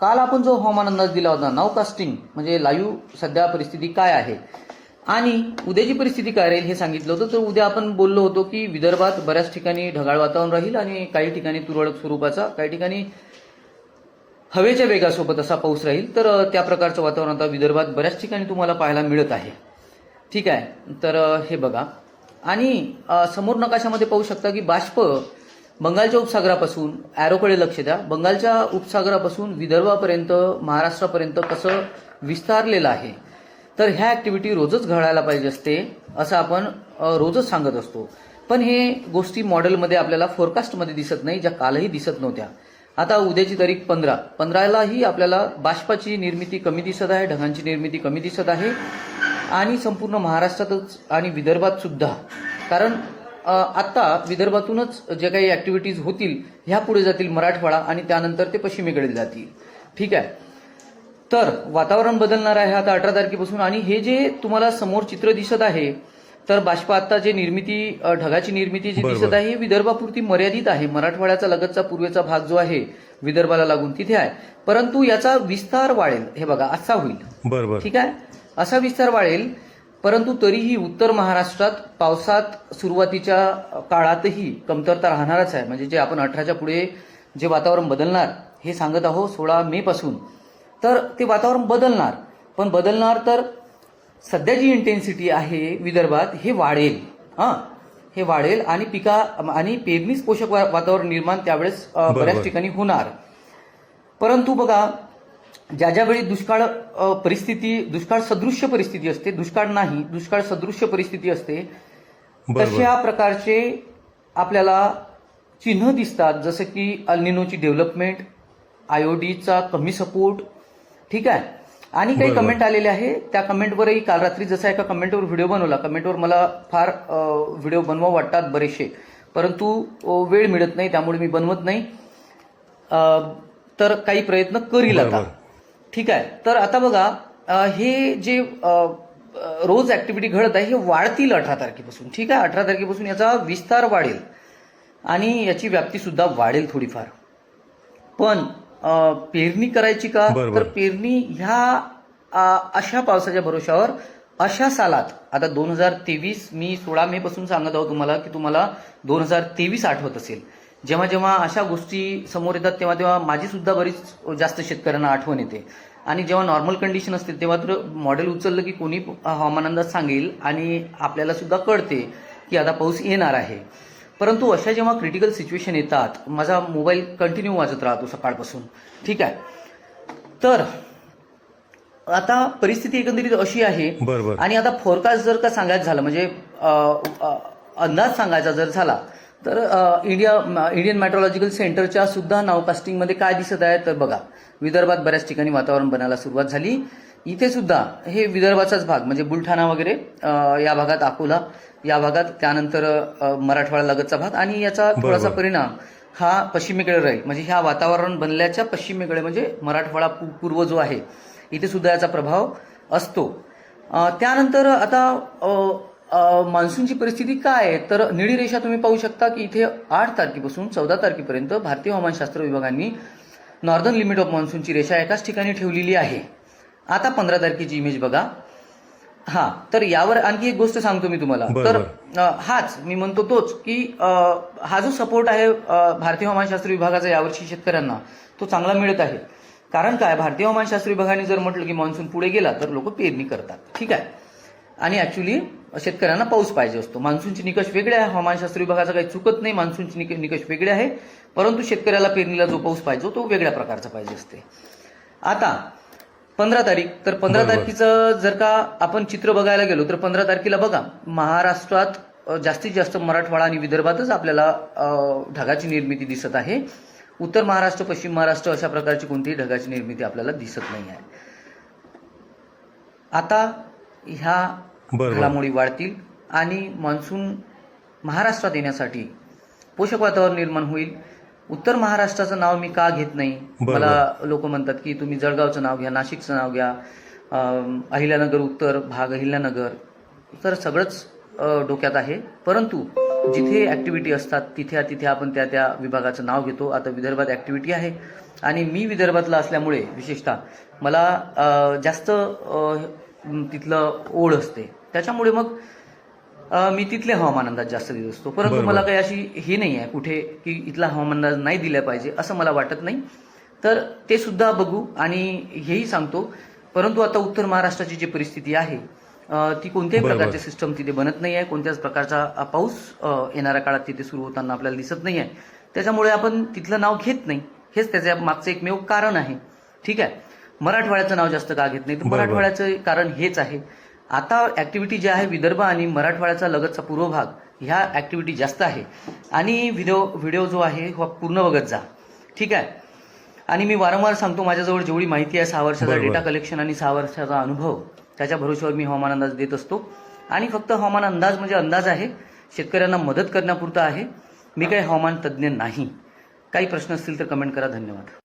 काल आपण जो हवामान अंदाज दिला होता, नावकास्टिंग म्हणजे लाईव्ह सध्या परिस्थिती काय आहे आणि उद्याची परिस्थिती काय राहील हे सांगितलं होतं. तर उद्या आपण बोललो होतो की विदर्भात बऱ्याच ठिकाणी ढगाळ वातावरण राहील आणि काही ठिकाणी तुरळक स्वरूपाचा, काही ठिकाणी हवेच्या वेगासोबत असा पाऊस राहील. तर त्या प्रकारचं वातावरण आता विदर्भात बऱ्याच ठिकाणी तुम्हाला पाहायला मिळत आहे. ठीक आहे, तर हे बघा आणि समोर नकाशामध्ये पाहू शकता की बाष्प बंगालच्या उपसागरापासून, ॲरोकडे लक्ष द्या, बंगालच्या उपसागरापासून विदर्भापर्यंत, महाराष्ट्रापर्यंत कसं विस्तारलेलं आहे. तर ह्या ॲक्टिव्हिटी रोजच घडायला पाहिजे असते असं आपण रोजच सांगत असतो. पण हे गोष्टी मॉडेलमध्ये आपल्याला फोरकास्टमध्ये दिसत नाही, ज्या कालही दिसत नव्हत्या. आता उद्याची तारीख 15लाही आपल्याला बाष्पाची निर्मिती कमी दिसत आहे, ढगांची निर्मिती कमी दिसत आहे आणि संपूर्ण महाराष्ट्रातच आणि विदर्भात सुद्धा. कारण आत्ता विदर्भातूनच जे काही ॲक्टिव्हिटीज होतील ह्या पुढे जातील मराठवाडा आणि त्यानंतर ते पश्चिमेकडे जातील. ठीक आहे, तर वातावरण बदलणार आहे आता 18 तारखेपासून. आणि हे जे तुम्हाला समोर चित्र दिसत आहे, तर बाष्प आता जे निर्मिती, ढगाची निर्मिती जी दिसत आहे, ही विदर्भापुरती मर्यादित आहे. मराठवाड्याचा लगतचा पूर्वेचा भाग जो आहे विदर्भाला लागून तिथे आहे, परंतु याचा विस्तार वाढेल. हे बघा असा होईल. बरोबर, ठीक आहे, असा विस्तार वाढेल. परंतु तरीही उत्तर महाराष्ट्रात पावसात सुरुवातीच्या काळातही कमतरता राहणारच आहे. म्हणजे जे आपण 18च्या पुढे जे वातावरण बदलणार हे सांगत आहोत 16 मे पासून, तर ते वातावरण बदलणार. पण बदलणार तर सध्या जी इंटेन्सिटी आहे विदर्भात हे वाढेल. हे वाढेल आणि आणि पेरणीस पोषक वातावरण निर्माण त्यावेळेस बऱ्याच ठिकाणी होणार. परंतु बघा, ज्या ज्यावेळी दुष्काळ दुष्काळ सदृश्य परिस्थिती असते, दुष्काळ नाही, दुष्काळ सदृश्य परिस्थिती असते, तशा प्रकारचे आपल्याला चिन्ह दिसतात. जसं की अल्निनोची डेव्हलपमेंट, आयओडीचा कमी सपोर्ट. ठीक आहे, आणि काही कमेंट आलेले आहे. त्या कमेंटवरही काल रात्री जसा एका कमेंटवर व्हिडिओ बनवला, कमेंटवर मला फार व्हिडिओ बनवा वाटतात बरेचसे, परंतु वेळ मिळत नाही त्यामुळे मी बनवत नाही. तर काही प्रयत्न करील आता. ठीक आहे, तर आता बघा, हे जे रोज ऍक्टिव्हिटी घडत आहे हे वाढतील 18 तारखेपासून. ठीक आहे, 18 तारखेपासून याचा विस्तार वाढेल आणि याची व्याप्ती सुद्धा वाढेल थोडीफार. पण पेरणी करायची का, तर पेरणी ह्या अशा पावसाच्या भरोशावर अशा सालात, आता 2023, मी 16 मे पासून सांगत आहोत तुम्हाला की तुम्हाला 2023 आठवत असेल. जेव्हा जेव्हा अशा गोष्टी समोर येतात तेव्हा तेव्हा माझी सुद्धा बरीच जास्त शेतकऱ्यांना आठवण येते. आणि जेव्हा नॉर्मल कंडिशन असते तेव्हा तर मॉडेल उचललं की कोणी हवामान अंदाज सांगेल आणि आपल्याला सुद्धा कळते की आता पाऊस येणार आहे. परंतु अशा जेव्हा क्रिटिकल सिच्युएशन येतात, माझा मोबाईल कंटिन्यू वाजत राहतो सकाळपासून. ठीक आहे, तर आता परिस्थिती एकंदरीत अशी आहे. आणि आता फोरकास्ट जर का सांगायचं झालं, म्हणजे अंदाज सांगायचा जर झाला, तर इंडियन मेट्रोलॉजिकल सेंटरच्या सुद्धा नावकास्टिंगमध्ये काय दिसत आहे, तर बघा, विदर्भात बऱ्याच ठिकाणी वातावरण बनायला सुरुवात झाली. इथे सुद्धा हे विदर्भाचाच भाग म्हणजे बुलढाणा वगैरे या भागात, अकोला या भागात, त्यानंतर मराठवाडा लगतचा भाग, आणि याचा थोडासा परिणाम हा पश्चिमेकडे राहील. म्हणजे ह्या वातावरण बनल्याच्या पश्चिमेकडे म्हणजे मराठवाडा पूर्व जो आहे इथे सुद्धा याचा प्रभाव असतो. त्यानंतर आता मान्सूनची परिस्थिती काय आहे, तर निळी रेषा तुम्ही पाहू शकता की इथे 8 तारखेपासून 14 तारखेपर्यंत भारतीय हवामानशास्त्र विभागाने नॉर्दर्न लिमिट ऑफ मान्सूनची रेषा एकाच ठिकाणी ठेवलेली आहे. आता 15 तारखेची इमेज बघा. तर यावर आणखी एक गोष्ट सांगतो मी तुम्हाला. तर हाच मी म्हणतो तोच की हा जो सपोर्ट आहे भारतीय हवामानशास्त्र विभागाचा यावर्षी शेतकऱ्यांना, तो चांगला मिळत आहे. कारण काय, भारतीय हवामानशास्त्र विभागाने जर म्हटलं की मान्सून पुढे गेला तर लोक पेरणी करतात. ठीक आहे, आणि ऍक्च्युली शेतकऱ्यांना पाऊस पाहिजे असतो. मान्सूनचे निकष वेगळे आहे, हवामानशास्त्र विभागाचा काही चुकत नाही, मान्सूनचे निकष वेगळे आहे, परंतु शेतकऱ्याला पेरणीला जो पाऊस पाहिजे तो वेगळ्या प्रकारचा पाहिजे असते. आता 15 तारीख, तर 15 तारखेचं जर का आपण चित्र बघायला गेलो तर 15 तारखेला बघा, महाराष्ट्रात जास्तीत जास्त मराठवाडा आणि विदर्भातच आपल्याला ढगाची निर्मिती दिसत आहे. उत्तर महाराष्ट्र, पश्चिम महाराष्ट्र अशा प्रकारची कोणतीही ढगाची निर्मिती आपल्याला दिसत नाही आहे. आता ह्या घडामोडी वाढतील आणि मान्सून महाराष्ट्रात येण्यासाठी पोषक वातावरण निर्माण होईल. उत्तर महाराष्ट्राचं नाव मी का घेत नाही, मला लोक म्हणतात की तुम्ही जळगावचं नाव घ्या, नाशिकचं नाव घ्या, अहिल्यानगर उत्तर भाग, अहिल्यानगर, तर सगळंच डोक्यात आहे. परंतु जिथे ऍक्टिव्हिटी असतात तिथे आपण त्या विभागाचं नाव घेतो. आता विदर्भात ऍक्टिव्हिटी आहे आणि मी विदर्भातला असल्यामुळे विशेषतः मला जास्त तिथलं ओढ असते, त्याच्यामुळे मग मी तिथले हवामान अंदाज जास्त देत असतो. परंतु बरोबर. मला काही अशी हे नाही आहे कुठे की इथला हवामान अंदाज नाही दिला पाहिजे असं मला वाटत नाही. तर ते सुद्धा बघू आणि हेही सांगतो. परंतु आता उत्तर महाराष्ट्राची जी परिस्थिती आहे ती कोणत्याही बरोबर. प्रकारचे सिस्टम तिथे बनत नाही आहे. कोणत्याच प्रकारचा पाऊस येणाऱ्या काळात तिथे सुरू होताना आपल्याला दिसत नाही आहे. त्याच्यामुळे आपण तिथलं नाव घेत नाही. हेच त्याच्या मागचं एकमेव कारण आहे. ठीक आहे. मराठवाड्याचं नाव जास्त का घेत नाही तर बरोबर. मराठवाड्याचं कारण हेच आहे. आता ऍक्टिव्हिटी जी आहे विदर्भ आणि मराठवाड्याचा लगतचा पूर्व भाग ह्या ऍक्टिव्हिटी जास्त आहे. आणि व्हिडिओ जो आहे हा पूर्ण बघत जा. ठीक आहे. आणि मी वारंवार सांगतो माझ्याजवळ जेवढी माहिती आहे 6 वर्षाचा बरोबर. डेटा कलेक्शन आणि 6 वर्षाचा अनुभव त्याच्या भरोश्यावर मी हवामान अंदाज देत असतो. आणि फक्त हवामान अंदाज म्हणजे अंदाज आहे, शेतकऱ्यांना मदत करण्यापुरता आहे. मी काही हवामान तज्ज्ञ नाही. काही प्रश्न असतील तर कमेंट करा. धन्यवाद.